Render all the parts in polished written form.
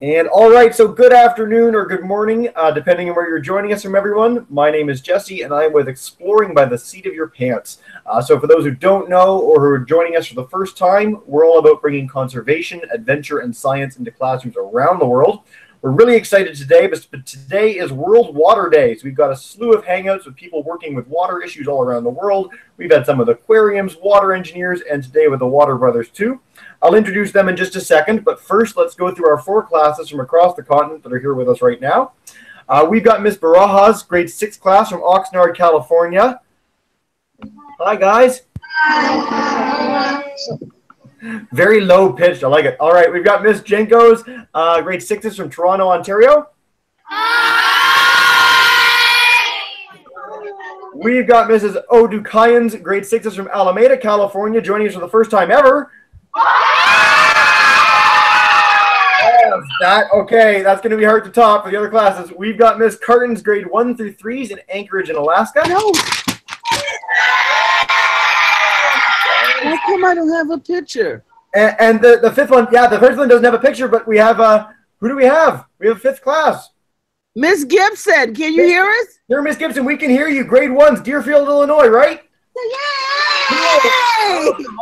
And all right, so good afternoon or good morning, depending on where you're joining us from, everyone. My name is Jesse, and I am with Exploring by the Seat of Your Pants. So for those who don't know or who are joining us for the first time, we're all about bringing conservation, adventure, and science into classrooms around the world. We're really excited today, but today is World Water Day. So we've got a slew of hangouts with people working with water issues all around the world. We've had some of the aquariums, water engineers, and today with the Water Brothers too. I'll introduce them in just a second, but first let's go through our 4 classes from across the continent that are here with us right now. We've got Miss Barajas, grade 6 class from Oxnard, California. Hi, guys. Very low pitched. I like it. All right, we've got Miss Jenkos, grade 6s from Toronto, Ontario. We've got Mrs. O'Dukayans, grade 6s from Alameda, California, joining us for the first time ever. Okay, that's going to be hard to top for the other classes. We've got Miss Carton's grade 1 through 3s in Anchorage in Alaska. No. How come I don't have a picture? And the 5th one, yeah, the first one doesn't have a picture, but we have, who do we have? We have 5th class. Miss Gibson, can you hear us? Here, Miss Gibson, we can hear you. Grade 1s, Deerfield, Illinois, right? Yay!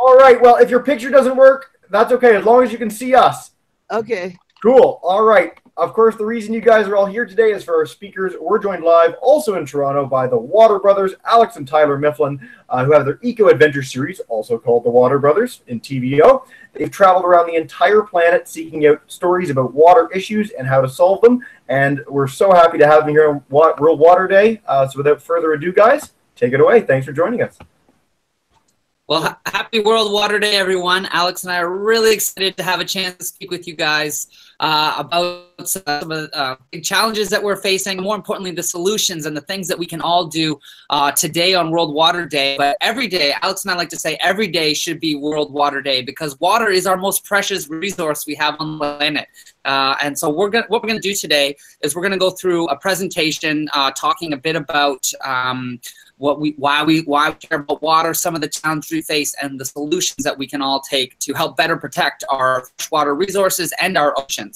All right, well, if your picture doesn't work, that's okay, as long as you can see us. Okay. Cool. All right. Of course, the reason you guys are all here today is for our speakers. We're joined live also in Toronto by the Water Brothers, Alex and Tyler Mifflin, who have their eco-adventure series, also called the Water Brothers, in TVO. They've traveled around the entire planet seeking out stories about water issues and how to solve them. And we're so happy to have them here on World Water Day. So without further ado, guys, take it away. Thanks for joining us. Well, happy World Water Day, everyone. Alex and I are really excited to have a chance to speak with you guys about some of the big challenges that we're facing, more importantly, the solutions and the things that we can all do today on World Water Day. But every day, Alex and I like to say every day should be World Water Day because water is our most precious resource we have on the planet. And so what we're going to do today is we're going to go through a presentation talking a bit about why we care about water, some of the challenges we face, and the solutions that we can all take to help better protect our freshwater resources and our oceans.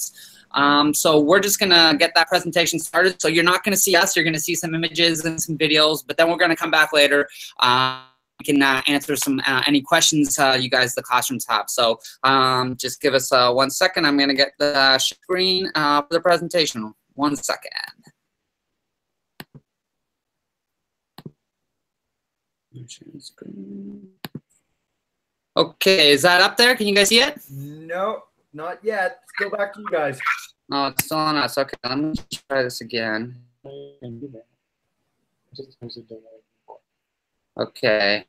So we're just going to get that presentation started. So you're not going to see us. You're going to see some images and some videos, but then we're going to come back later. We can answer some any questions you guys, the classrooms, have. So just give us 1 second. I'm going to get the screen for the presentation. 1 second. Okay, is that up there? Can you guys see it? No, not yet. Let's go back to you guys. Oh, it's still on us. Okay, let me try this again. Okay.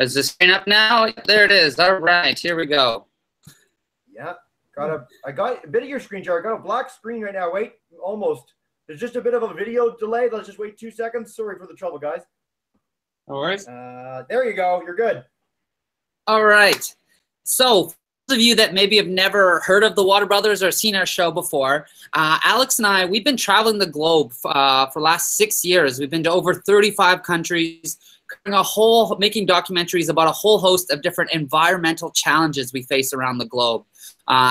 Is the screen up now? There it is. All right, here we go. Yeah, I got a bit of your screen share. I got a black screen right now. Wait, almost. There's just a bit of a video delay. Let's just wait 2 seconds. Sorry for the trouble, guys. No worries. There you go. You're good. All right. So, for those of you that maybe have never heard of the Water Brothers or seen our show before, Alex and I, we've been traveling the globe for the last 6 years. We've been to over 35 countries, making documentaries about a whole host of different environmental challenges we face around the globe.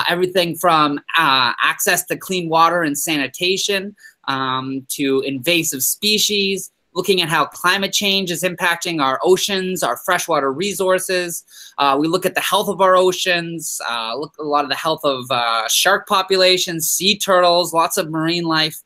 Everything from access to clean water and sanitation to invasive species, looking at how climate change is impacting our oceans, our freshwater resources. We look at the health of our oceans, look at a lot of the health of shark populations, sea turtles, lots of marine life.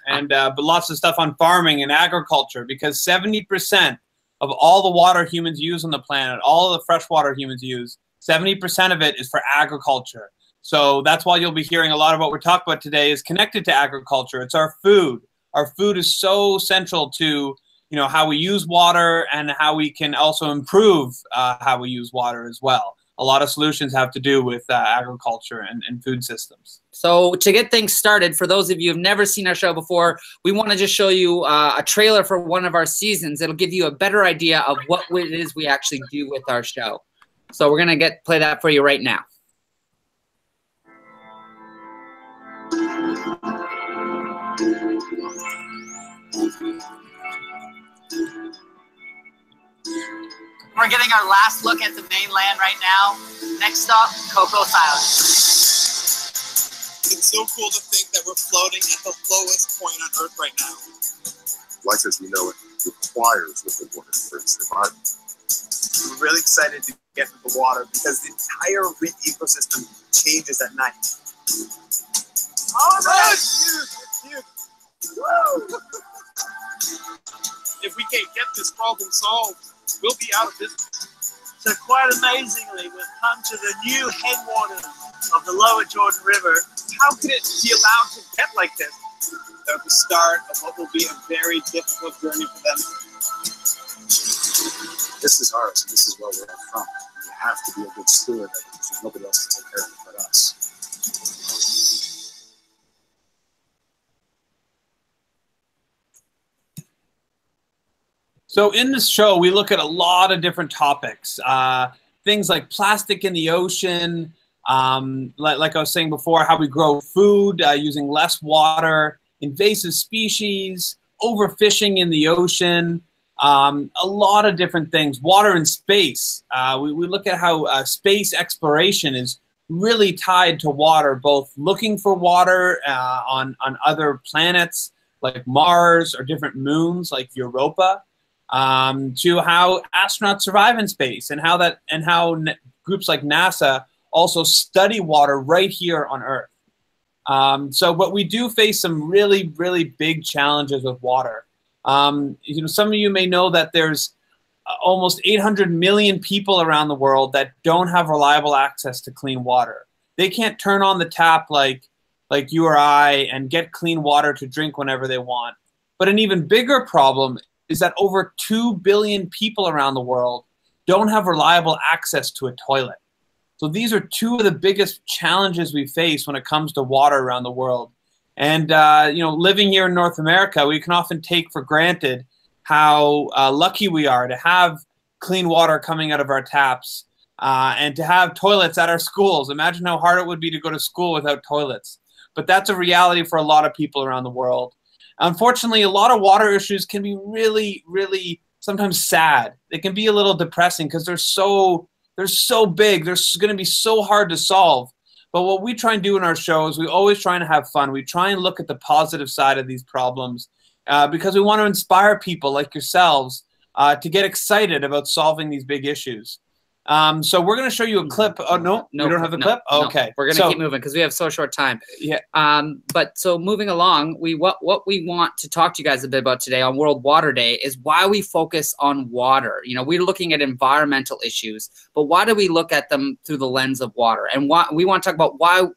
And but lots of stuff on farming and agriculture, because 70% of all the water humans use on the planet, all of the fresh water humans use, 70% of it is for agriculture. So that's why you'll be hearing a lot of what we're talking about today is connected to agriculture. It's our food. Our food is so central to, you know, how we use water and how we can also improve how we use water as well. A lot of solutions have to do with agriculture and food systems. So to get things started, for those of you who have never seen our show before, we want to just show you a trailer for one of our seasons. It'll give you a better idea of what it is we actually do with our show. So we're going to play that for you right now. We're getting our last look at the mainland right now. Next stop, Coco's Island. It's so cool to think that that we're floating at the lowest point on Earth right now. Life as we know it requires liquid water for its survival. We're really excited to get into the water because the entire reef ecosystem changes at night. Oh, that's huge! It's huge! Woo! If we can't get this problem solved, we'll be out of business. So quite amazingly, we've come to the new headwaters of the lower Jordan River. How could it be allowed to get like this? They're the start of what will be a very difficult journey for them. This is ours, and this is where we're from. We have to be a good steward of it because there's nobody else to take care of it but us. So in this show, we look at a lot of different topics. Things like plastic in the ocean, like I was saying before, how we grow food using less water, invasive species, overfishing in the ocean, a lot of different things. Water and space. We look at how space exploration is really tied to water, both looking for water on other planets like Mars or different moons like Europa, to how astronauts survive in space and how groups like NASA also study water right here on Earth. But we do face some really, really big challenges with water. Some of you may know that there's almost 800 million people around the world that don't have reliable access to clean water. They can't turn on the tap like you or I and get clean water to drink whenever they want. But an even bigger problem is that over 2 billion people around the world don't have reliable access to a toilet. So these are two of the biggest challenges we face when it comes to water around the world. And, living here in North America, we can often take for granted how lucky we are to have clean water coming out of our taps and to have toilets at our schools. Imagine how hard it would be to go to school without toilets. But that's a reality for a lot of people around the world. Unfortunately, a lot of water issues can be really, really sometimes sad. They can be a little depressing because they're so big. They're going to be so hard to solve. But what we try and do in our show is we always try and have fun. We try and look at the positive side of these problems because we want to inspire people like yourselves to get excited about solving these big issues. So we're going to show you a clip. Oh, no, we don't have the clip? No. Okay. We're going to keep moving because we have so short time. Yeah. But so moving along, what we want to talk to you guys a bit about today on World Water Day is why we focus on water. We're looking at environmental issues, but why do we look at them through the lens of water? And we want to talk about why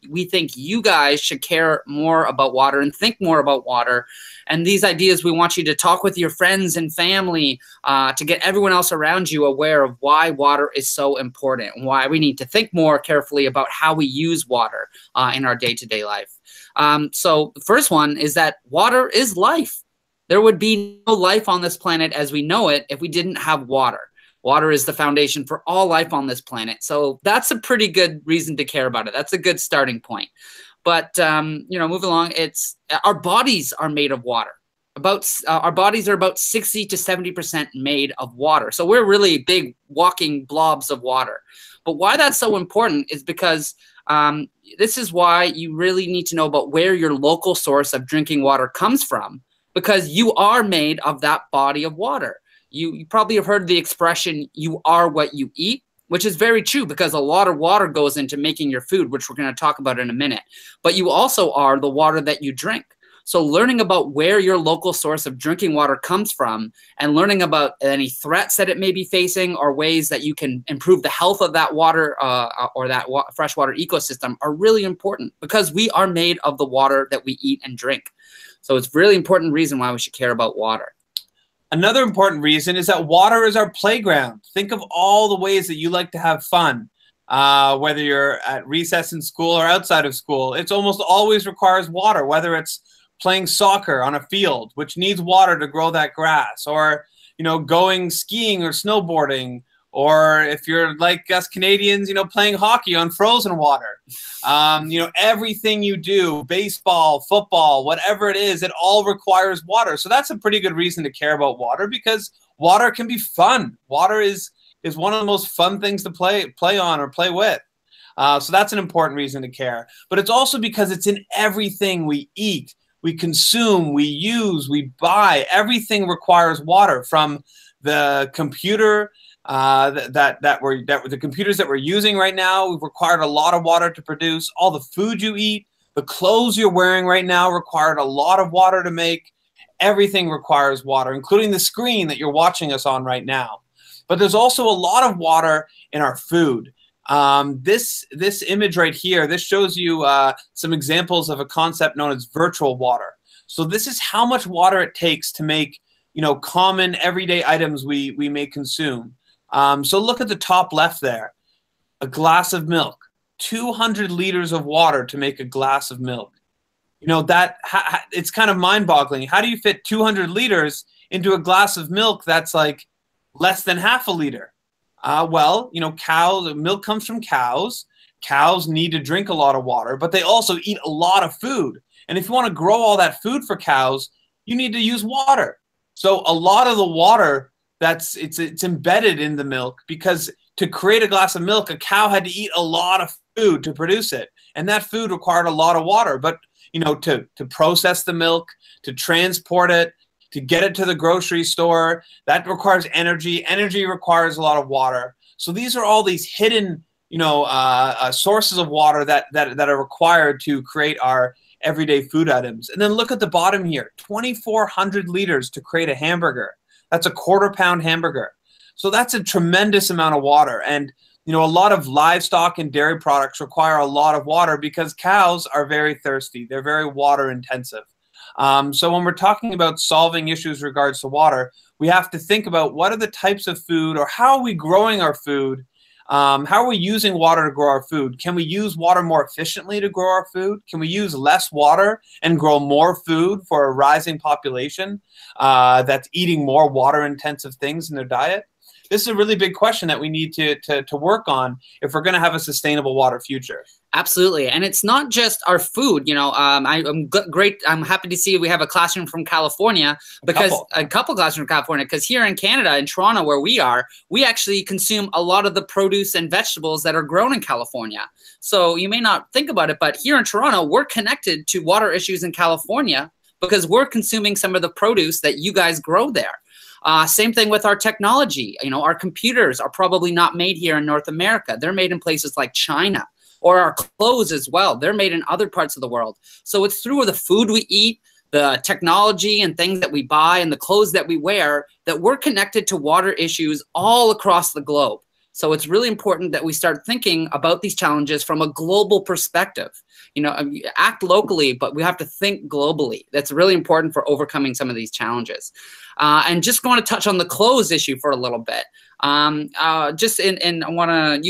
we think you guys should care more about water and think more about water. And these ideas, we want you to talk with your friends and family to get everyone else around you aware of why water is so important and why we need to think more carefully about how we use water in our day-to-day life. So the first one is that water is life. There would be no life on this planet as we know it if we didn't have water. Water is the foundation for all life on this planet. So that's a pretty good reason to care about it. That's a good starting point. But, moving along, our bodies are made of water. Our bodies are about 60 to 70% made of water. So we're really big walking blobs of water. But why that's so important is because this is why you really need to know about where your local source of drinking water comes from, because you are made of that body of water. You probably have heard the expression, you are what you eat, which is very true because a lot of water goes into making your food, which we're going to talk about in a minute. But you also are the water that you drink. So learning about where your local source of drinking water comes from and learning about any threats that it may be facing or ways that you can improve the health of that water or that freshwater ecosystem are really important because we are made of the water that we eat and drink. So it's a really important reason why we should care about water. Another important reason is that water is our playground. Think of all the ways that you like to have fun, whether you're at recess in school or outside of school. It almost always requires water, whether it's playing soccer on a field, which needs water to grow that grass, or going skiing or snowboarding, or if you're like us Canadians, playing hockey on frozen water. Everything you do, baseball, football, whatever it is, it all requires water. So that's a pretty good reason to care about water because water can be fun. Water is one of the most fun things to play on or play with. So that's an important reason to care. But it's also because it's in everything we eat, we consume, we use, we buy. Everything requires water, from the computer the computers that we're using right now. We've required a lot of water to produce. All the food you eat, the clothes you're wearing right now required a lot of water to make. Everything requires water, including the screen that you're watching us on right now. But there's also a lot of water in our food. This image right here, this shows you some examples of a concept known as virtual water. So this is how much water it takes to make, common everyday items we may consume. So look at the top left there, a glass of milk, 200 liters of water to make a glass of milk. It's kind of mind-boggling. How do you fit 200 liters into a glass of milk that's like less than half a liter? Milk comes from cows. Cows need to drink a lot of water, but they also eat a lot of food. And if you want to grow all that food for cows, you need to use water. So a lot of the water it's embedded in the milk, because to create a glass of milk, a cow had to eat a lot of food to produce it. And that food required a lot of water. But to process the milk, to transport it, to get it to the grocery store, that requires energy. Energy requires a lot of water. So these are all these hidden, sources of water that are required to create our everyday food items. And then look at the bottom here, 2,400 liters to create a hamburger. That's a quarter-pound hamburger. So that's a tremendous amount of water. And a lot of livestock and dairy products require a lot of water because cows are very thirsty. They're very water intensive. So when we're talking about solving issues in regards to water, we have to think about what are the types of food, or how are we growing our food? How are we using water to grow our food? Can we use water more efficiently to grow our food? Can we use less water and grow more food for a rising population that's eating more water-intensive things in their diet? This is a really big question that we need to work on if we're going to have a sustainable water future. Absolutely. And it's not just our food. I'm great. I'm happy to see we have a classroom from California, because a couple classrooms from California, because here in Canada, in Toronto, where we are, we actually consume a lot of the produce and vegetables that are grown in California. So you may not think about it, but here in Toronto, we're connected to water issues in California because we're consuming some of the produce that you guys grow there. Same thing with our technology. Our computers are probably not made here in North America. They're made in places like China. Or our clothes as well. They're made in other parts of the world. So it's through the food we eat, the technology and things that we buy, and the clothes that we wear, that we're connected to water issues all across the globe. So it's really important that we start thinking about these challenges from a global perspective. Act locally, but we have to think globally. That's really important for overcoming some of these challenges. And just going to touch on the clothes issue for a little bit. You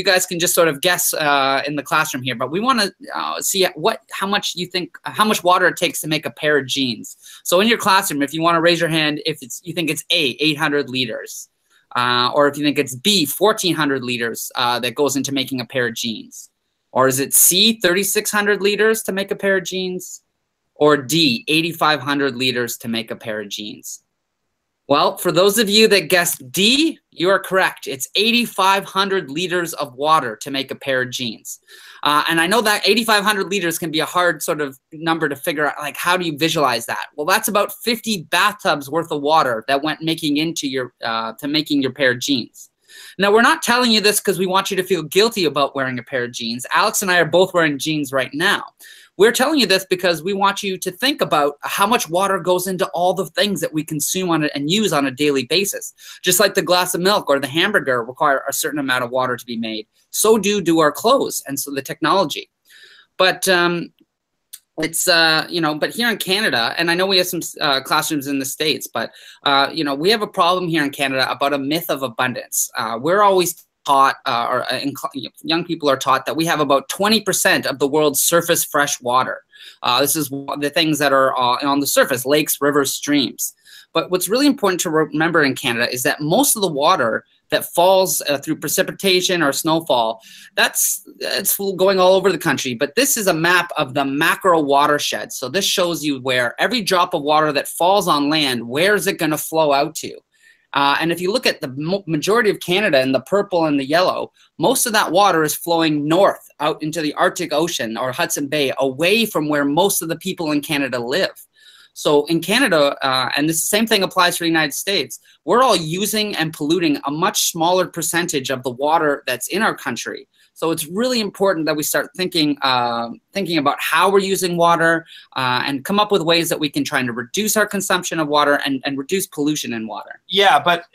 guys can just sort of guess in the classroom here, but we want to see how much water it takes to make a pair of jeans. So in your classroom, if you want to raise your hand, if you think it's A, 800 liters, or if you think it's B, 1,400 liters that goes into making a pair of jeans, or is it C, 3,600 liters to make a pair of jeans, or D, 8,500 liters to make a pair of jeans? Well, for those of you that guessed D, you are correct. It's 8,500 liters of water to make a pair of jeans. And I know that 8,500 liters can be a hard sort of number to figure out, like, how do you visualize that? Well, that's about 50 bathtubs worth of water that went making your pair of jeans. Now, we're not telling you this because we want you to feel guilty about wearing a pair of jeans. Alex and I are both wearing jeans right now. We're telling you this because we want you to think about how much water goes into all the things that we consume on it and use on a daily basis. Just like the glass of milk or the hamburger require a certain amount of water to be made, so do our clothes and so the technology. But but here in Canada, and I know we have some classrooms in the States, but we have a problem here in Canada about a myth of abundance. We're always taught, young people are taught, that we have about 20% of the world's surface fresh water. This is the things that are on the surface: lakes, rivers, streams. But what's really important to remember in Canada is that most of the water that falls through precipitation or snowfall, it's going all over the country. But this is a map of the macro watershed. So this shows you where every drop of water that falls on land, where is it going to flow out to? And if you look at the majority of Canada in the purple and the yellow, most of that water is flowing north out into the Arctic Ocean or Hudson Bay, away from where most of the people in Canada live. So in Canada, and this same thing applies for the United States, we're all using and polluting a much smaller percentage of the water that's in our country. So it's really important that we start thinking about how we're using water and come up with ways that we can try to reduce our consumption of water and reduce pollution in water. Yeah, but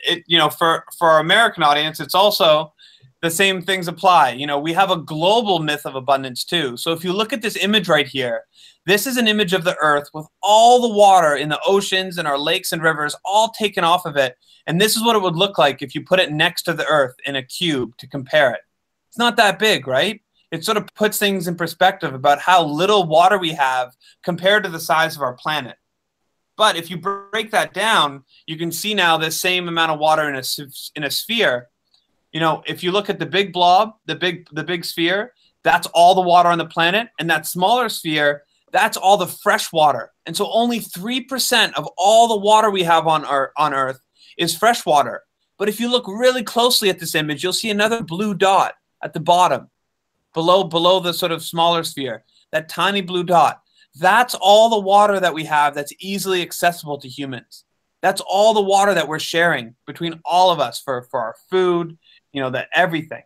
for our American audience, it's also the same things apply. We have a global myth of abundance too. So if you look at this image right here, this is an image of the Earth with all the water in the oceans and our lakes and rivers all taken off of it. And this is what it would look like if you put it next to the Earth in a cube to compare it. It's not that big, right? It sort of puts things in perspective about how little water we have compared to the size of our planet. But if you break that down, you can see now the same amount of water in a sphere. If you look at the big blob, the big sphere, that's all the water on the planet. And that smaller sphere, that's all the fresh water. And so only 3% of all the water we have on Earth is fresh water. But if you look really closely at this image, you'll see another blue dot at the bottom, below the sort of smaller sphere, that tiny blue dot. That's all the water that we have that's easily accessible to humans. That's all the water that we're sharing between all of us for our food, that everything.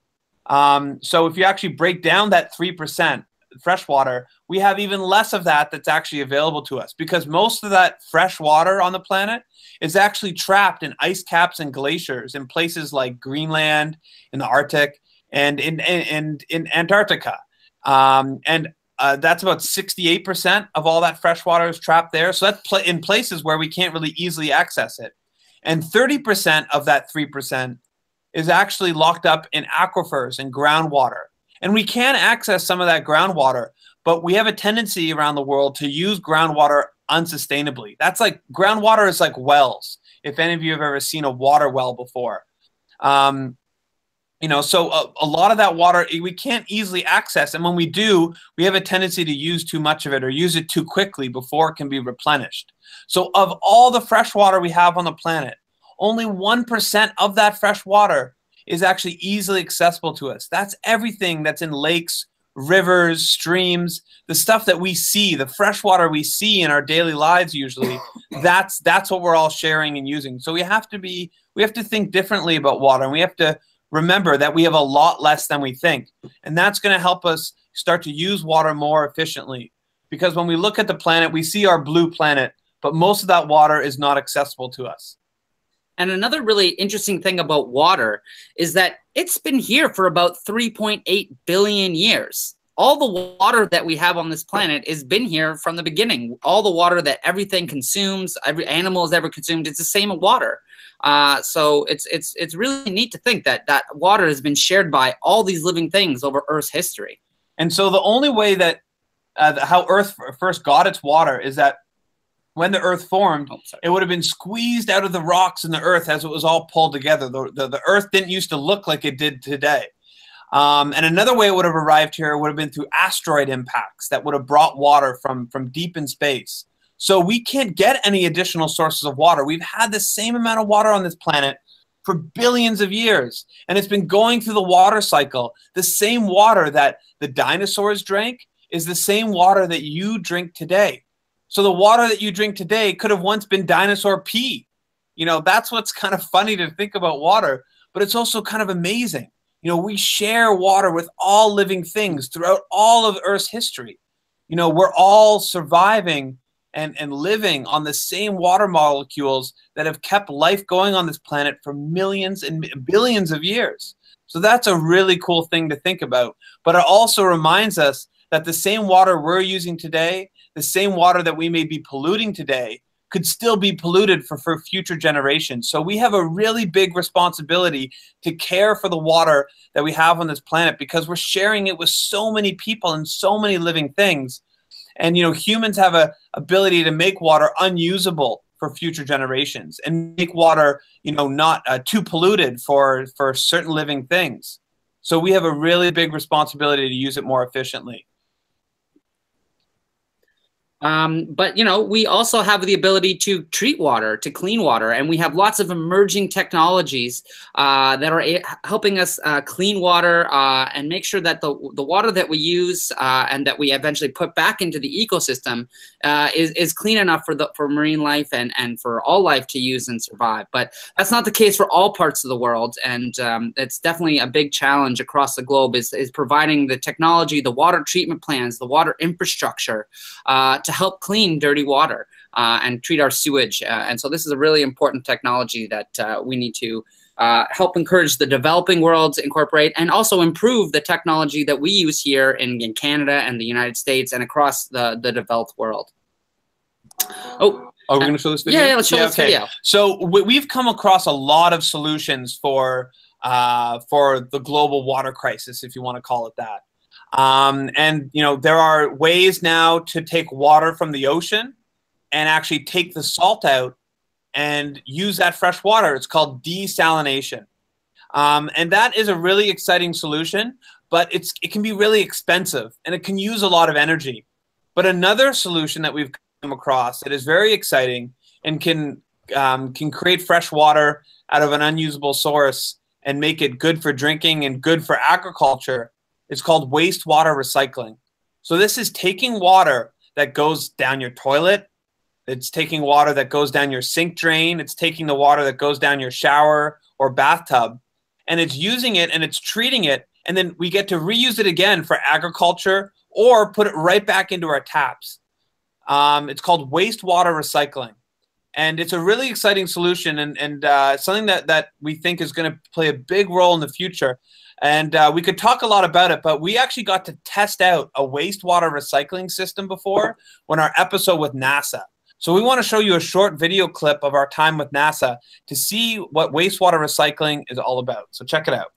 So if you actually break down that 3% fresh water, we have even less of that that's actually available to us, because most of that fresh water on the planet is actually trapped in ice caps and glaciers in places like Greenland, in the Arctic, and in Antarctica. That's about 68% of all that fresh water is trapped there. So that's in places where we can't really easily access it. And 30% of that 3% is actually locked up in aquifers and groundwater. And we can access some of that groundwater, but we have a tendency around the world to use groundwater unsustainably. That's like, groundwater is like wells, if any of you have ever seen a water well before. So a lot of that water we can't easily access, and when we do, we have a tendency to use too much of it or use it too quickly before it can be replenished. So of all the fresh water we have on the planet, only 1% of that fresh water is actually easily accessible to us. That's everything that's in lakes, rivers, streams, the stuff that we see, the fresh water we see in our daily lives usually. That's what we're all sharing and using. So we have to think differently about water, and we have to remember that we have a lot less than we think. And that's going to help us start to use water more efficiently. Because when we look at the planet, we see our blue planet, but most of that water is not accessible to us. And another really interesting thing about water is that it's been here for about 3.8 billion years. All the water that we have on this planet has been here from the beginning. All the water that everything consumes, every animal has ever consumed, it's the same water. So it's really neat to think that that water has been shared by all these living things over Earth's history. And so the only way that how Earth first got its water is that when the Earth formed, it would have been squeezed out of the rocks in the Earth as it was all pulled together. The Earth didn't used to look like it did today. And another way it would have arrived here would have been through asteroid impacts that would have brought water from deep in space. So we can't get any additional sources of water. We've had the same amount of water on this planet for billions of years. And it's been going through the water cycle. The same water that the dinosaurs drank is the same water that you drink today. So the water that you drink today could have once been dinosaur pee. That's what's kind of funny to think about water, but it's also kind of amazing. We share water with all living things throughout all of Earth's history. We're all surviving and living on the same water molecules that have kept life going on this planet for millions and billions of years. So that's a really cool thing to think about. But it also reminds us that the same water we're using today, the same water that we may be polluting today, could still be polluted for future generations. So we have a really big responsibility to care for the water that we have on this planet, because we're sharing it with so many people and so many living things. And, humans have a ability to make water unusable for future generations and make water, not too polluted for certain living things. So we have a really big responsibility to use it more efficiently. But, you know, we also have the ability to treat water, to clean water, and we have lots of emerging technologies that are helping us clean water and make sure that the water that we use and that we eventually put back into the ecosystem is clean enough for marine life and for all life to use and survive. But that's not the case for all parts of the world, and it's definitely a big challenge across the globe is providing the technology, the water treatment plants, the water infrastructure to help clean dirty water and treat our sewage. And so this is a really important technology that we need to help encourage the developing world to incorporate and also improve the technology that we use here in Canada and the United States and across the developed world. Oh, are we going to show this video? Yeah, let's show this video. So we've come across a lot of solutions for the global water crisis, if you want to call it that. And, you know, there are ways now to take water from the ocean and actually take the salt out and use that fresh water. It's called desalination. And that is a really exciting solution, but it can be really expensive and it can use a lot of energy. But another solution that we've come across that is very exciting and can create fresh water out of an unusable source and make it good for drinking and good for agriculture. It's called wastewater recycling. So this is taking water that goes down your toilet. It's taking water that goes down your sink drain. It's taking the water that goes down your shower or bathtub. And it's using it and it's treating it. And then we get to reuse it again for agriculture or put it right back into our taps. It's called wastewater recycling. And it's a really exciting solution and something that we think is going to play a big role in the future. And we could talk a lot about it, but we actually got to test out a wastewater recycling system before on our episode with NASA. So we want to show you a short video clip of our time with NASA to see what wastewater recycling is all about. So check it out.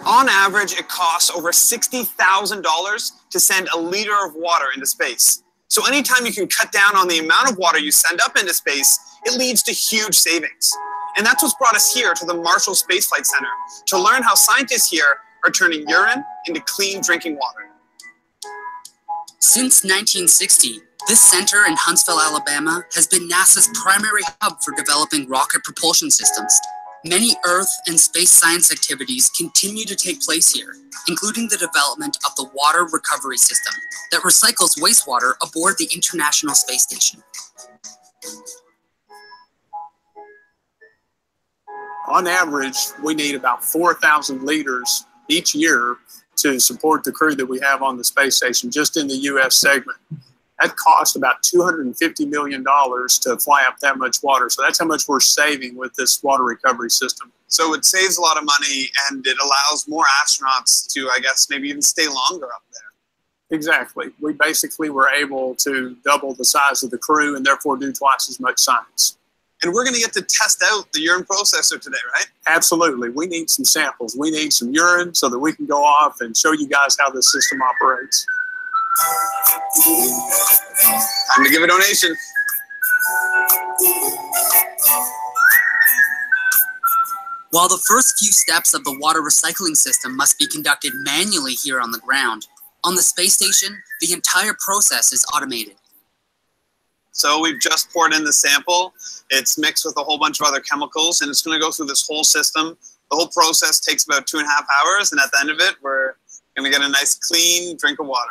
On average, it costs over $60,000 to send a liter of water into space. So anytime you can cut down on the amount of water you send up into space, it leads to huge savings. And that's what's brought us here to the Marshall Space Flight Center to learn how scientists here are turning urine into clean drinking water. Since 1960, this center in Huntsville, Alabama, has been NASA's primary hub for developing rocket propulsion systems. Many Earth and space science activities continue to take place here, including the development of the water recovery system that recycles wastewater aboard the International Space Station. On average, we need about 4,000 liters each year to support the crew that we have on the space station, just in the U.S. segment. That costs about $250 million to fly up that much water. So that's how much we're saving with this water recovery system. So it saves a lot of money and it allows more astronauts to, I guess, maybe even stay longer up there. Exactly. We basically were able to double the size of the crew and therefore do twice as much science. And we're going to get to test out the urine processor today, right? Absolutely. We need some samples. We need some urine so that we can go off and show you guys how this system operates. Time to give a donation. While the first few steps of the water recycling system must be conducted manually here on the ground, on the space station, the entire process is automated. So we've just poured in the sample. It's mixed with a whole bunch of other chemicals, and it's going to go through this whole system. The whole process takes about 2.5 hours, and at the end of it, we're going to get a nice, clean drink of water.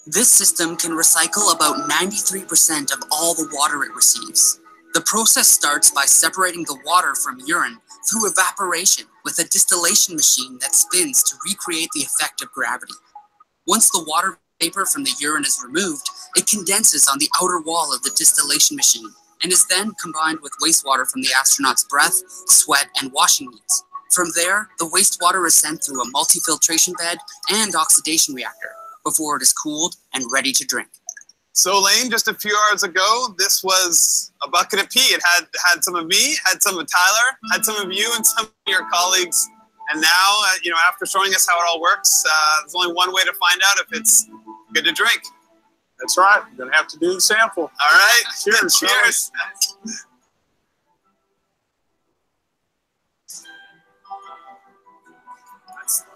This system can recycle about 93% of all the water it receives. The process starts by separating the water from urine through evaporation with a distillation machine that spins to recreate the effect of gravity. Once the water vapor from the urine is removed, it condenses on the outer wall of the distillation machine and is then combined with wastewater from the astronaut's breath, sweat, and washing needs. From there, the wastewater is sent through a multi-filtration bed and oxidation reactor before it is cooled and ready to drink. So Lane, just a few hours ago, this was a bucket of pee. It had some of me, had some of Tyler, had some of you and some of your colleagues. And now, after showing us how it all works, there's only one way to find out if it's good to drink. That's right. You're going to have to do the sample. All right. Cheers. Cheers.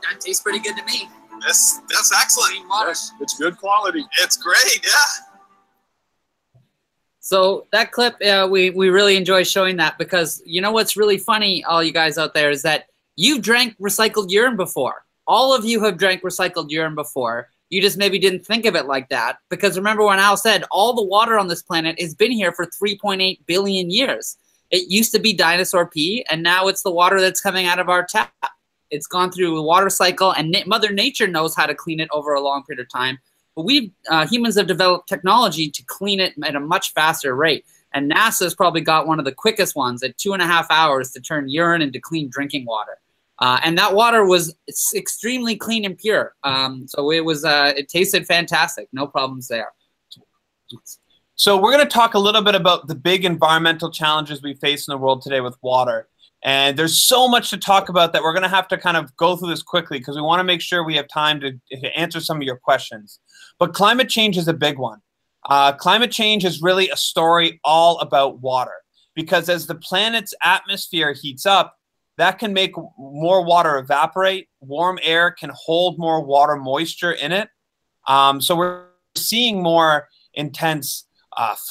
That tastes pretty good to me. That's excellent. Yes, it's good quality. It's great, yeah. So that clip, we really enjoy showing that, because you know what's really funny, all you guys out there, is that you've drank recycled urine before. All of you have drank recycled urine before. You just maybe didn't think of it like that, because remember when Al said all the water on this planet has been here for 3.8 billion years. It used to be dinosaur pee, and now it's the water that's coming out of our tap. It's gone through a water cycle, and Mother Nature knows how to clean it over a long period of time. But humans have developed technology to clean it at a much faster rate. And NASA's probably got one of the quickest ones at 2.5 hours to turn urine into clean drinking water. And that water was extremely clean and pure. So it tasted fantastic. No problems there. So we're going to talk a little bit about the big environmental challenges we face in the world today with water. And there's so much to talk about that we're going to have to kind of go through this quickly, because we want to make sure we have time to answer some of your questions. But climate change is a big one. Climate change is really a story all about water, because as the planet's atmosphere heats up, that can make more water evaporate. Warm air can hold more water moisture in it. So we're seeing more intense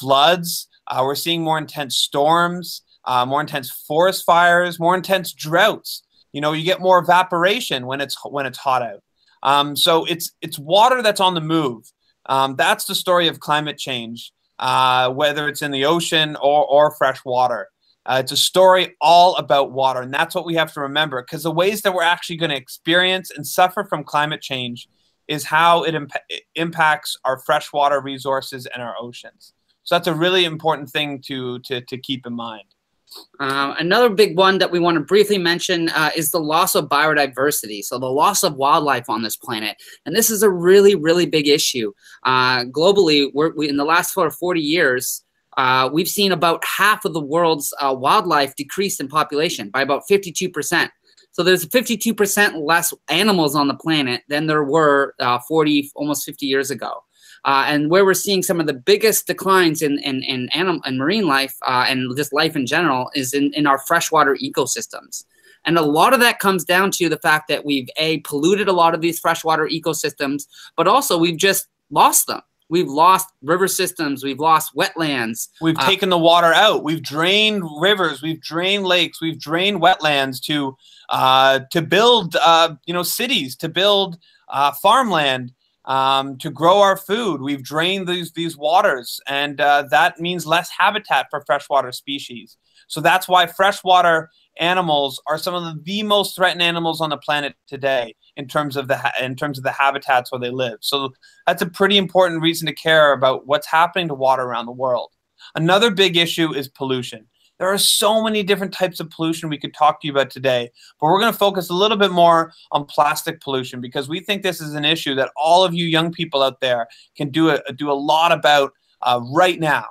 floods. We're seeing more intense storms, more intense forest fires, more intense droughts. You know, you get more evaporation when it's hot out. So it's water that's on the move. That's the story of climate change, whether it's in the ocean or fresh water. It's a story all about water, and that's what we have to remember, because the ways that we're actually going to experience and suffer from climate change is how it impacts our freshwater resources and our oceans. So that's a really important thing to keep in mind. Another big one that we want to briefly mention is the loss of biodiversity. So the loss of wildlife on this planet. And this is a really, really big issue. Globally, in the last 40 years, we've seen about half of the world's wildlife decrease in population by about 52%. So there's 52% less animals on the planet than there were almost 50 years ago. And where we're seeing some of the biggest declines in marine life and just life in general is in our freshwater ecosystems. And a lot of that comes down to the fact that we've polluted a lot of these freshwater ecosystems, but also we've just lost them. We've lost river systems. We've lost wetlands. We've taken the water out. We've drained rivers. We've drained lakes. We've drained wetlands to build cities, to build farmland, to grow our food. We've drained these waters, and that means less habitat for freshwater species. So that's why freshwater animals are some of the most threatened animals on the planet today in terms of the habitats where they live. So that's a pretty important reason to care about what's happening to water around the world. Another big issue is pollution. There are so many different types of pollution we could talk to you about today, but we're going to focus a little bit more on plastic pollution, because we think this is an issue that all of you young people out there can do a lot about right now.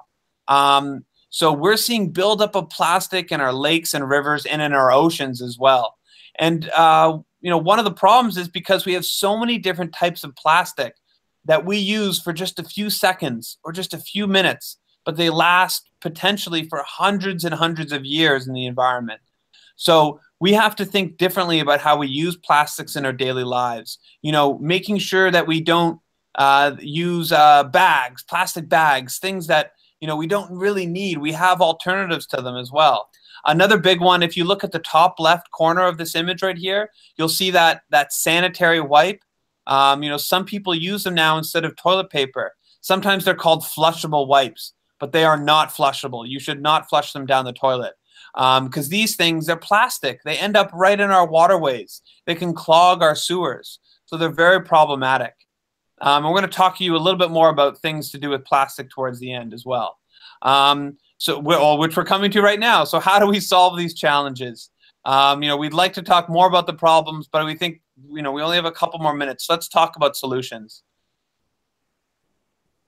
So we're seeing buildup of plastic in our lakes and rivers and in our oceans as well. And one of the problems is because we have so many different types of plastic that we use for just a few seconds or just a few minutes, but they last potentially for hundreds and hundreds of years in the environment. So we have to think differently about how we use plastics in our daily lives. Making sure that we don't use plastic bags, things that we don't really need. We have alternatives to them as well. Another big one, if you look at the top left corner of this image right here, you'll see that sanitary wipe. Some people use them now instead of toilet paper. Sometimes they're called flushable wipes, but they are not flushable. You should not flush them down the toilet, because these things, they're plastic. They end up right in our waterways. They can clog our sewers. So they're very problematic. And we're going to talk to you a little bit more about things to do with plastic towards the end as well. Which we're coming to right now. So how do we solve these challenges? We'd like to talk more about the problems, but we think, we only have a couple more minutes. Let's talk about solutions.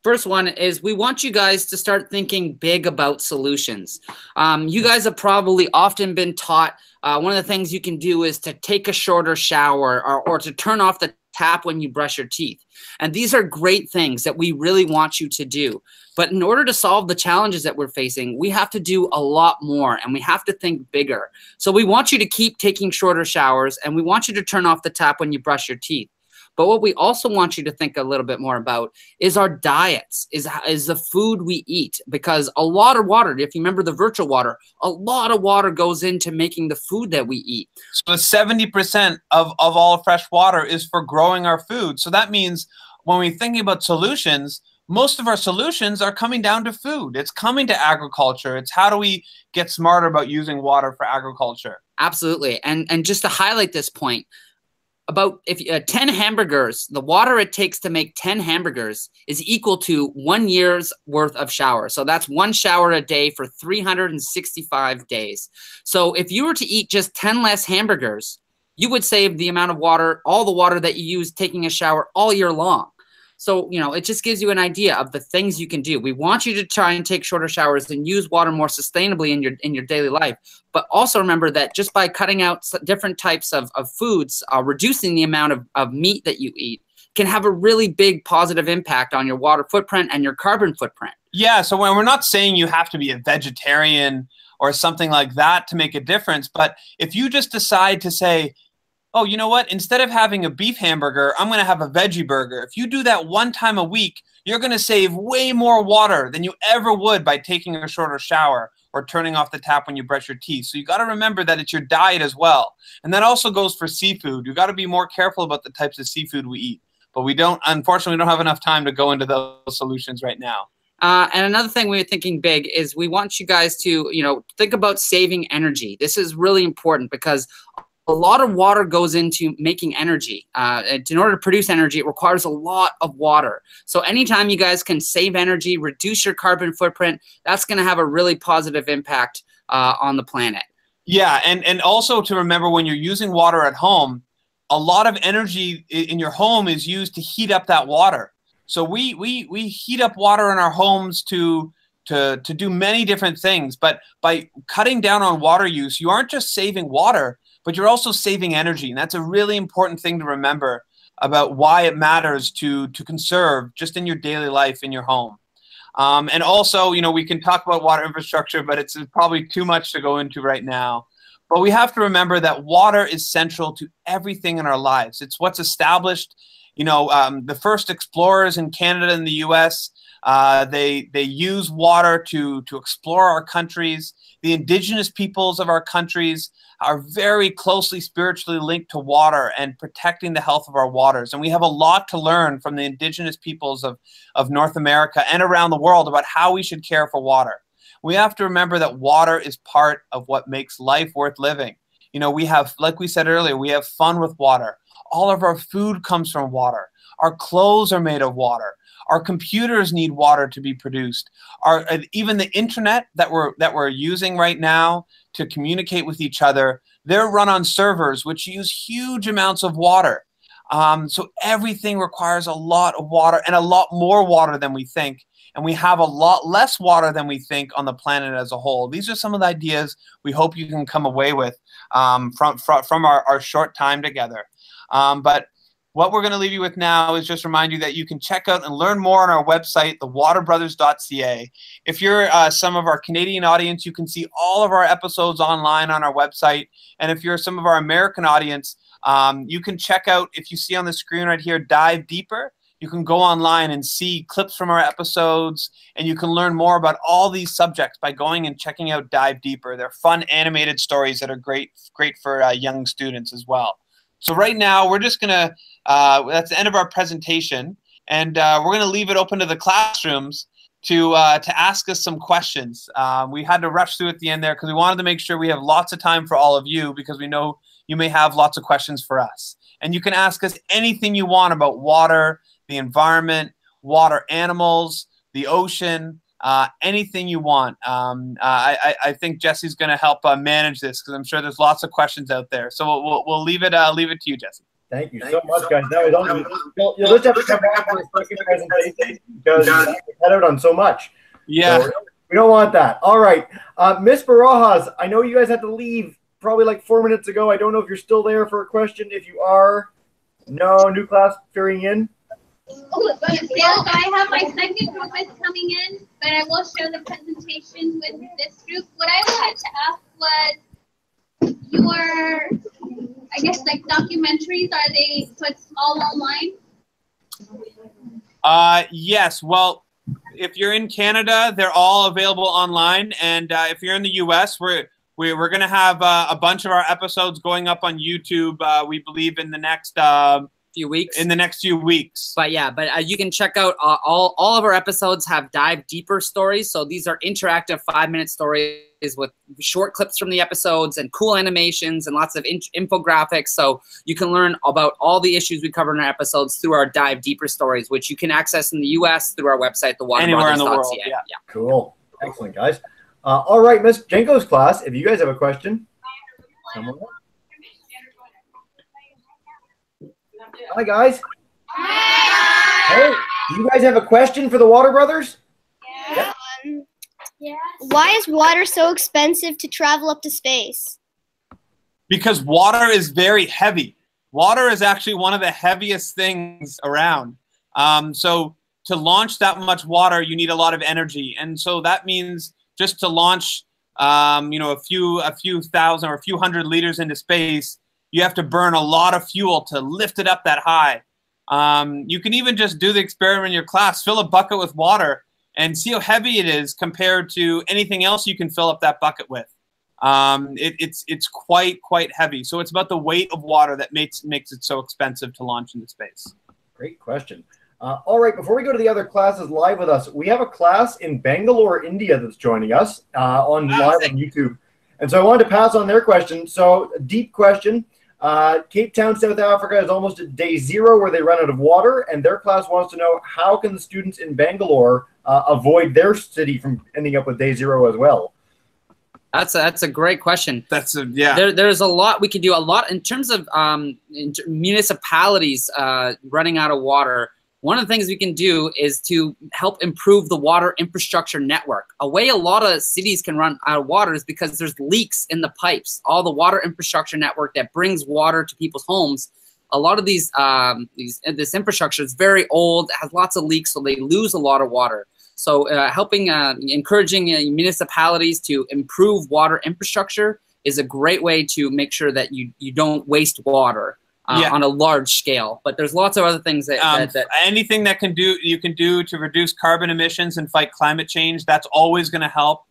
First one is we want you guys to start thinking big about solutions. You guys have probably often been taught one of the things you can do is to take a shorter shower or to turn off the tap when you brush your teeth. And these are great things that we really want you to do. But in order to solve the challenges that we're facing, we have to do a lot more, and we have to think bigger. So we want you to keep taking shorter showers, and we want you to turn off the tap when you brush your teeth. But what we also want you to think a little bit more about is our diets, is the food we eat, because a lot of water, if you remember the virtual water, a lot of water goes into making the food that we eat. So 70% of all fresh water is for growing our food. So that means when we're thinking about solutions, most of our solutions are coming down to food. It's coming to agriculture. It's how do we get smarter about using water for agriculture? Absolutely. And just to highlight this point, about 10 hamburgers, the water it takes to make 10 hamburgers is equal to 1 year's worth of shower. So that's 1 shower a day for 365 days. So if you were to eat just 10 less hamburgers, you would save the amount of water, all the water that you use taking a shower all year long. So, you know, it just gives you an idea of the things you can do. We want you to try and take shorter showers and use water more sustainably in your daily life. But also remember that just by cutting out different types of foods, reducing the amount of meat that you eat can have a really big positive impact on your water footprint and your carbon footprint. Yeah, so when we're not saying you have to be a vegetarian or something like that to make a difference, but if you just decide to say, oh, you know what? Instead of having a beef hamburger, I'm going to have a veggie burger. If you do that 1 time a week, you're going to save way more water than you ever would by taking a shorter shower or turning off the tap when you brush your teeth. So you got to remember that it's your diet as well. And that also goes for seafood. You got to be more careful about the types of seafood we eat. But unfortunately, we don't have enough time to go into those solutions right now. And another thing we're thinking big is we want you guys to, you know, think about saving energy. This is really important because a lot of water goes into making energy. In order to produce energy, it requires a lot of water. So anytime you guys can save energy, reduce your carbon footprint, that's going to have a really positive impact on the planet. Yeah, and also to remember when you're using water at home, a lot of energy in your home is used to heat up that water. So we heat up water in our homes to do many different things. But by cutting down on water use, you aren't just saving water, but you're also saving energy. And that's a really important thing to remember about why it matters to conserve just in your daily life in your home. And also, you know, we can talk about water infrastructure, but it's probably too much to go into right now. But we have to remember that water is central to everything in our lives. It's what's established, you know, the first explorers in Canada and the US, they use water to explore our countries. The indigenous peoples of our countries are very closely spiritually linked to water and protecting the health of our waters. And we have a lot to learn from the indigenous peoples of North America and around the world about how we should care for water. We have to remember that water is part of what makes life worth living. You know, we have, like we said earlier, we have fun with water. All of our food comes from water. Our clothes are made of water. Our computers need water to be produced. Even the internet that we're using right now to communicate with each other, they're run on servers which use huge amounts of water. So everything requires a lot of water and a lot more water than we think. And we have a lot less water than we think on the planet as a whole. These are some of the ideas we hope you can come away with from our short time together. But what we're going to leave you with now is just remind you that you can check out and learn more on our website, thewaterbrothers.ca. If you're some of our Canadian audience, you can see all of our episodes online on our website. And if you're some of our American audience, you can check out, if you see on the screen right here, Dive Deeper. You can go online and see clips from our episodes, and you can learn more about all these subjects by going and checking out Dive Deeper. They're fun animated stories that are great for young students as well. So right now, we're just going to, that's the end of our presentation, and we're going to leave it open to the classrooms to ask us some questions. We had to rush through at the end there because we wanted to make sure we have lots of time for all of you because we know you may have lots of questions for us. And you can ask us anything you want about water, the environment, water animals, the ocean, anything you want. I think Jesse's going to help manage this because I'm sure there's lots of questions out there. So we'll leave it to you, Jesse. Thank you so much, guys. That was awesome. You'll just have to come back for a second presentation because you cut out on so much. Yeah. So we don't want that. All right. Miss Barajas, I know you guys had to leave probably like 4 minutes ago. I don't know if you're still there for a question. If you are, no, new class filling in. Yes, I have my second group is coming in, but I will share the presentation with this group. What I wanted to ask was I guess like documentaries, are they put all online? Yes. Well, if you're in Canada, they're all available online, and if you're in the U.S., we're going to have a bunch of our episodes going up on YouTube. We believe in the next few weeks. In the next few weeks. But yeah, you can check out all of our episodes have dive deeper stories. So these are interactive 5-minute stories with short clips from the episodes and cool animations and lots of infographics. So you can learn about all the issues we cover in our episodes through our dive deeper stories, which you can access in the U.S. through our website, anywhere in the world. Yeah. Cool. Excellent, guys. All right, Miss Jenko's class, if you guys have a question. Someone? Hi, guys. Hi. Hey, do you guys have a question for the Water Brothers? Yeah. Why is water so expensive to travel up to space? Because water is very heavy. Water is actually one of the heaviest things around. So to launch that much water, you need a lot of energy. And so that means just to launch, a few thousand or a few hundred liters into space, you have to burn a lot of fuel to lift it up that high. You can even just do the experiment in your class, fill a bucket with water and see how heavy it is compared to anything else you can fill up that bucket with. It's quite heavy. So it's about the weight of water that makes it so expensive to launch into space. Great question. All right, before we go to the other classes live with us, we have a class in Bangalore, India that's joining us live on YouTube. And so I wanted to pass on their question. So deep question. Cape Town, South Africa is almost at day 0 where they run out of water, and their class wants to know how can the students in Bangalore avoid their city from ending up with day 0 as well. That's a great question. Yeah. There's a lot we can do. A lot in terms of municipalities running out of water. One of the things we can do is to help improve the water infrastructure network. A way a lot of cities can run out of water is because there's leaks in the pipes. All the water infrastructure network that brings water to people's homes. A lot of this infrastructure is very old, has lots of leaks, so they lose a lot of water. So encouraging municipalities to improve water infrastructure is a great way to make sure that you don't waste water. On a large scale, but there's lots of other things that anything that you can do to reduce carbon emissions and fight climate change, that's always going to help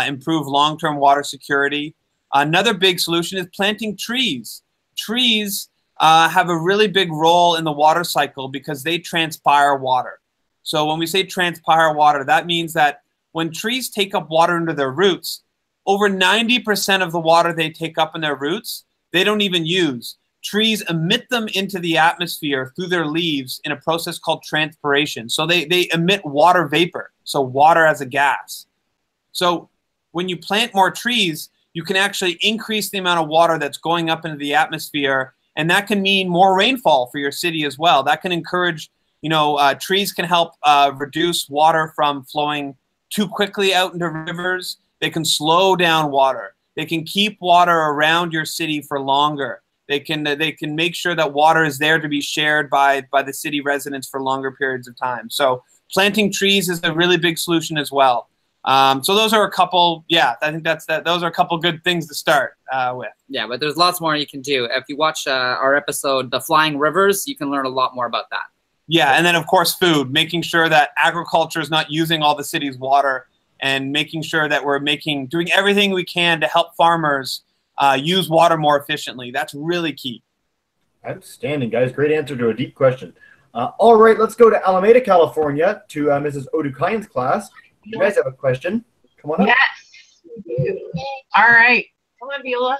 improve long-term water security. Another big solution is planting trees. Trees have a really big role in the water cycle because they transpire water. So when we say transpire water, that means that when trees take up water into their roots, over 90% of the water they take up in their roots, they don't even use. Trees emit them into the atmosphere through their leaves in a process called transpiration. So they emit water vapor, so water as a gas. So when you plant more trees, you can actually increase the amount of water that's going up into the atmosphere, and that can mean more rainfall for your city as well. That can encourage, trees can help reduce water from flowing too quickly out into rivers. They can slow down water. They can keep water around your city for longer. They can make sure that water is there to be shared by the city residents for longer periods of time. So planting trees is a really big solution as well. So those are a couple. Yeah, I think those are a couple good things to start with. Yeah, but there's lots more you can do. If you watch our episode, "The Flying Rivers," you can learn a lot more about that. Yeah, and then of course food, making sure that agriculture is not using all the city's water, and making sure that we're doing everything we can to help farmers use water more efficiently. That's really key. Outstanding, guys. Great answer to a deep question. All right, let's go to Alameda, California, to Mrs. Odukayan's class. You guys have a question? Come on up. Yes, we do. All right. Come on, Viola.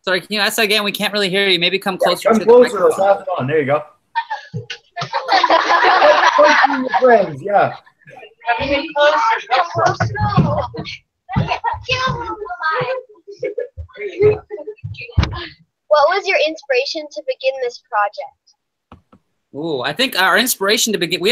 Sorry, can you ask that again? We can't really hear you. Maybe come closer. Come closer. Or pass it on. There you go. Friends, yeah. What was your inspiration to begin this project? Ooh, I think our inspiration to begin, we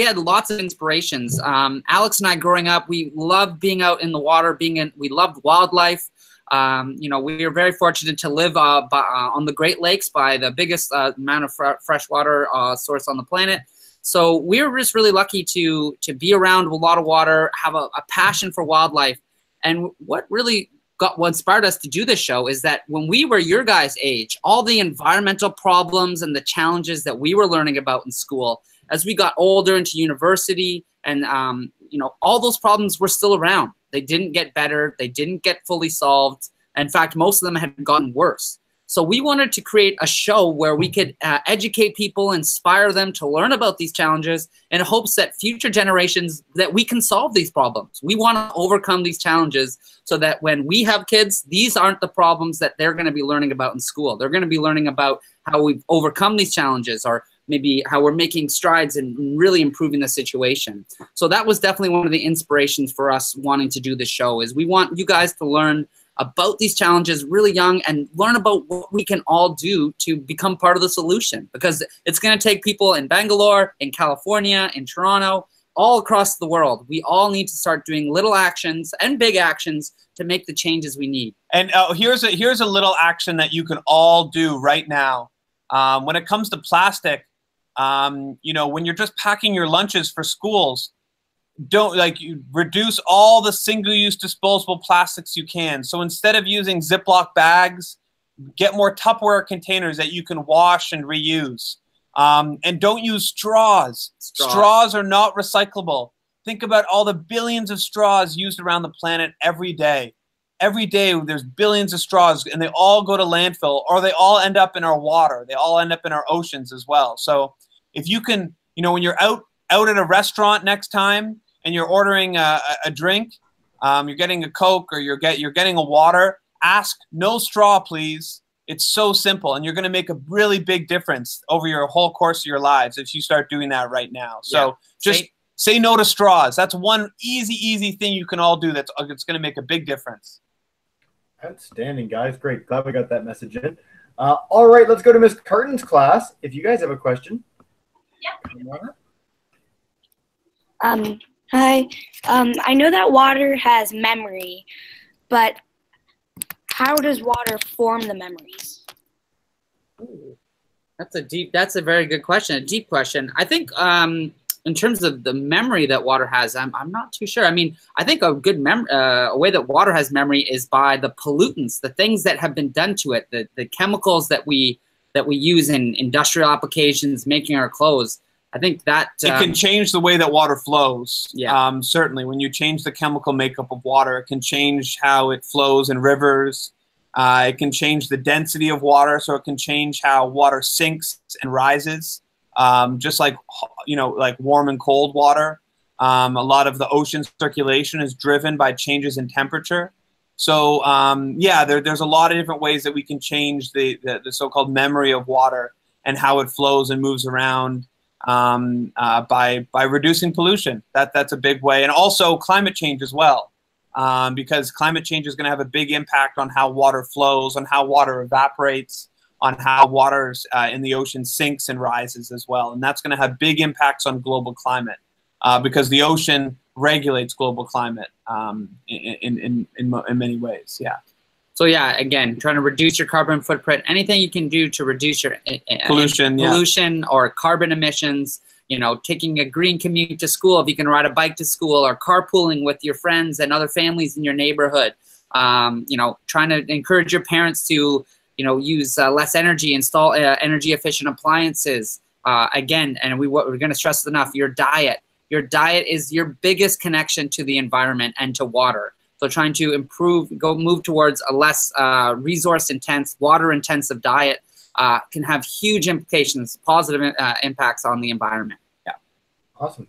had lots of inspirations. Alex and I growing up, we loved being out in the water, we loved wildlife. We are very fortunate to live on the Great Lakes by the biggest amount of freshwater source on the planet. So we were just really lucky to be around a lot of water, have a passion for wildlife. And what really what inspired us to do this show is that when we were your guys' age, all the environmental problems and the challenges that we were learning about in school, as we got older into university, and you know, all those problems were still around. They didn't get better. They didn't get fully solved. In fact, most of them had gotten worse. So we wanted to create a show where we could educate people, inspire them to learn about these challenges in hopes that future generations, that we can solve these problems. We want to overcome these challenges so that when we have kids, these aren't the problems that they're going to be learning about in school. They're going to be learning about how we've overcome these challenges, or maybe how we're making strides in really improving the situation. So that was definitely one of the inspirations for us wanting to do this show, is we want you guys to learn about these challenges really young and learn about what we can all do to become part of the solution, because it's going to take people in Bangalore, in California, in Toronto, all across the world. We all need to start doing little actions and big actions to make the changes we need. And here's a little action that you can all do right now. When it comes to plastic, you know, when you're just packing your lunches for schools, you reduce all the single-use disposable plastics you can. So instead of using Ziploc bags, get more Tupperware containers that you can wash and reuse. And don't use straws. Straws are not recyclable. Think about all the billions of straws used around the planet every day. Every day there's billions of straws, and they all go to landfill, or they all end up in our water. They all end up in our oceans as well. So if you can, you know, when you're out at a restaurant next time and you're ordering a drink, you're getting a Coke or you're getting a water, ask no straw, please. It's so simple, and you're going to make a really big difference over your whole course of your lives if you start doing that right now. So just say no to straws. That's one easy thing you can all do it's going to make a big difference. Outstanding, guys. Great. Glad we got that message in. All right, let's go to Miss Carton's class. If you guys have a question. Yep. Hi. I know that water has memory, but how does water form the memories? Ooh, that's a very good question, a deep question. I think in terms of the memory that water has, I'm not too sure. I mean, I think a good a way that water has memory is by the pollutants, the things that have been done to it, the chemicals that we use in industrial applications, making our clothes. I think that it can change the way that water flows. Yeah. Certainly, when you change the chemical makeup of water, it can change how it flows in rivers. It can change the density of water, so it can change how water sinks and rises. Just like, you know, like warm and cold water. A lot of the ocean circulation is driven by changes in temperature. So yeah, there's a lot of different ways that we can change the so-called memory of water and how it flows and moves around. By reducing pollution. That's a big way. And also climate change as well, because climate change is going to have a big impact on how water flows, on how water evaporates, on how water in the ocean sinks and rises as well. And that's going to have big impacts on global climate, because the ocean regulates global climate in many ways. Yeah. So yeah, again, trying to reduce your carbon footprint, anything you can do to reduce your pollution or carbon emissions, you know, taking a green commute to school, if you can ride a bike to school, or carpooling with your friends and other families in your neighborhood, you know, trying to encourage your parents to, you know, use less energy, install energy efficient appliances. Again, and we're going to stress it enough, your diet. Your diet is your biggest connection to the environment and to water. So trying to move towards a less resource-intense, water-intensive diet can have huge implications, positive impacts on the environment. Yeah. Awesome.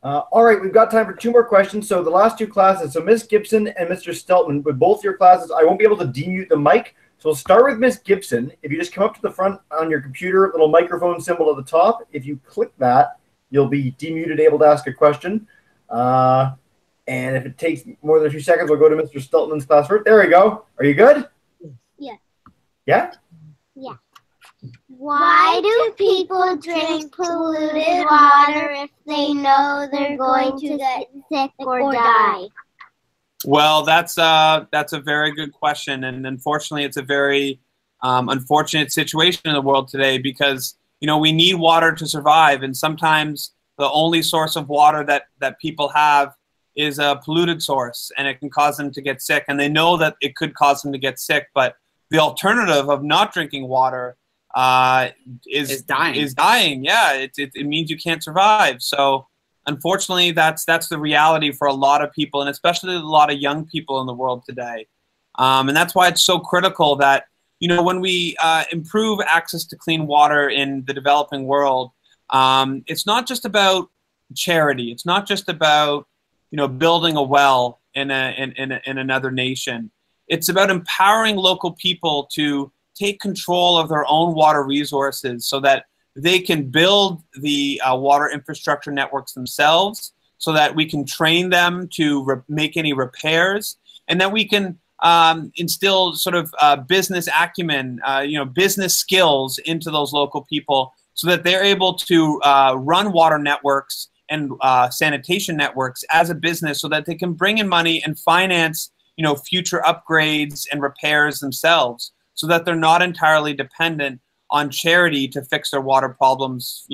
All right, we've got time for 2 more questions. So the last 2 classes, so Miss Gibson and Mr. Steltman, with both your classes, I won't be able to demute the mic. So we'll start with Miss Gibson. If you just come up to the front on your computer, little microphone symbol at the top, if you click that, you'll be demuted, able to ask a question. And if it takes more than a few seconds, we'll go to Mr. Steltman's class first. There we go. Are you good? Yeah. Yeah? Yeah. Why do people drink polluted water if they know they're going to get sick or die? Well, that's a very good question, and unfortunately, it's a very unfortunate situation in the world today, because you know we need water to survive, and sometimes the only source of water that people have is a polluted source, and it can cause them to get sick. And they know that it could cause them to get sick, but the alternative of not drinking water is dying. Yeah, it means you can't survive. So unfortunately, that's the reality for a lot of people, and especially a lot of young people in the world today. And that's why it's so critical that, when we improve access to clean water in the developing world, it's not just about charity. It's not just about, building a well in another nation. It's about empowering local people to take control of their own water resources so that they can build the water infrastructure networks themselves, so that we can train them to make any repairs, and that we can instill sort of business acumen, business skills into those local people, so that they're able to run water networks and sanitation networks as a business, so that they can bring in money and finance, future upgrades and repairs themselves, so that they're not entirely dependent on charity to fix their water problems,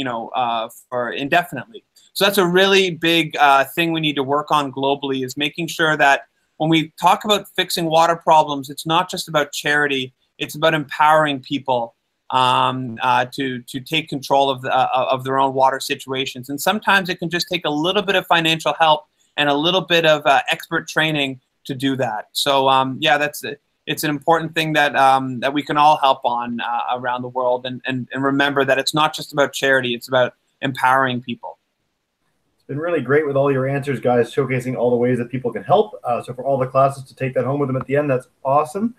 for indefinitely. So that's a really big thing we need to work on globally, is making sure that when we talk about fixing water problems, it's not just about charity, it's about empowering people to take control of their own water situations. And sometimes it can just take a little bit of financial help and a little bit of expert training to do that. So yeah, it's an important thing that that we can all help on around the world, and remember that it's not just about charity, it's about empowering people. It's been really great with all your answers, guys, showcasing all the ways that people can help. So for all the classes to take that home with them at the end, that's awesome.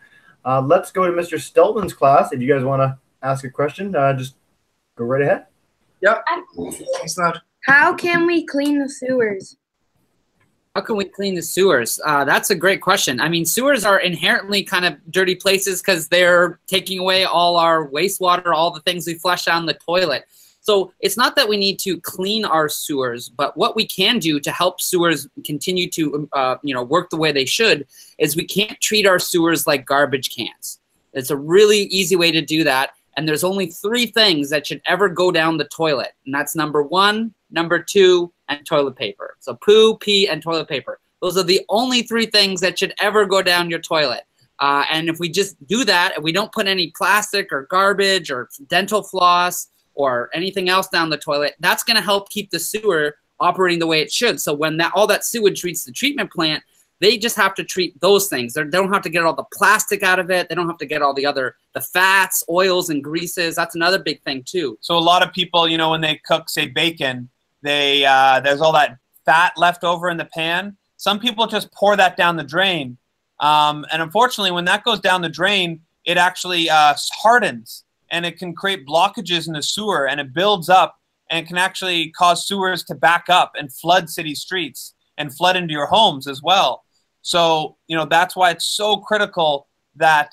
Let's go to Mr. Steltman's class. If you guys want to ask a question, just go right ahead. Yep. How can we clean the sewers? How can we clean the sewers? That's a great question. I mean, sewers are inherently kind of dirty places because they're taking away all our wastewater, all the things we flush down the toilet. So it's not that we need to clean our sewers, but what we can do to help sewers continue to work the way they should is we can't treat our sewers like garbage cans. It's a really easy way to do that. And there's only 3 things that should ever go down the toilet. And that's number 1, number 2, and toilet paper. So poo, pee, and toilet paper. Those are the only 3 things that should ever go down your toilet. And if we just do that, and we don't put any plastic or garbage or dental floss or anything else down the toilet, that's going to help keep the sewer operating the way it should. So when all that sewage reaches the treatment plant, they just have to treat those things. They don't have to get all the plastic out of it. They don't have to get all the fats, oils, and greases. That's another big thing too. So a lot of people, when they cook, say, bacon, there's all that fat left over in the pan. Some people just pour that down the drain. And unfortunately, when that goes down the drain, it actually hardens, and it can create blockages in the sewer, and it builds up, and it can actually cause sewers to back up and flood city streets and flood into your homes as well. So, that's why it's so critical that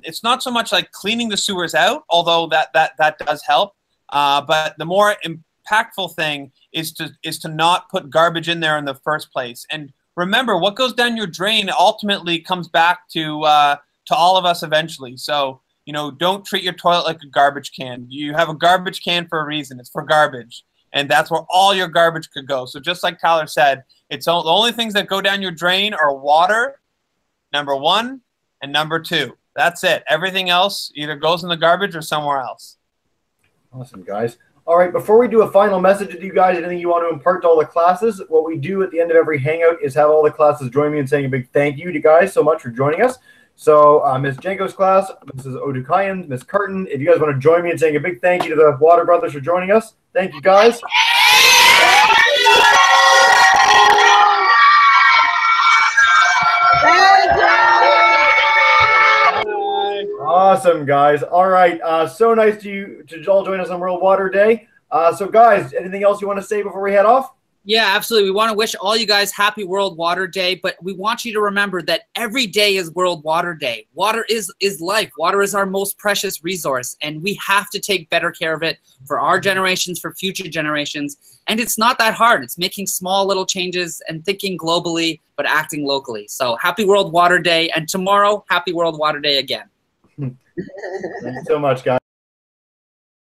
it's not so much like cleaning the sewers out, although that does help. But the more impactful thing is to not put garbage in there in the first place. And remember, what goes down your drain ultimately comes back to all of us eventually. So, don't treat your toilet like a garbage can. You have a garbage can for a reason. It's for garbage. And that's where all your garbage could go. So just like Tyler said, the only things that go down your drain are water, number 1, and number 2. That's it. Everything else either goes in the garbage or somewhere else. Awesome, guys. All right, before we do a final message with you guys, anything you want to impart to all the classes, what we do at the end of every hangout is have all the classes join me in saying a big thank you to you guys so much for joining us. So Ms. Janko's class, Mrs. Odukayan, Ms. Carton, if you guys want to join me in saying a big thank you to the Water Brothers for joining us. Thank you, guys. Awesome, guys. All right. So nice to all join us on World Water Day. So, guys, anything else you want to say before we head off? Yeah, absolutely. We want to wish all you guys happy World Water Day, but we want you to remember that every day is World Water Day. Water is life. Water is our most precious resource, and we have to take better care of it for our generations, for future generations. And it's not that hard. It's making small little changes and thinking globally, but acting locally. So happy World Water Day, and tomorrow, happy World Water Day again. Thank you so much, guys.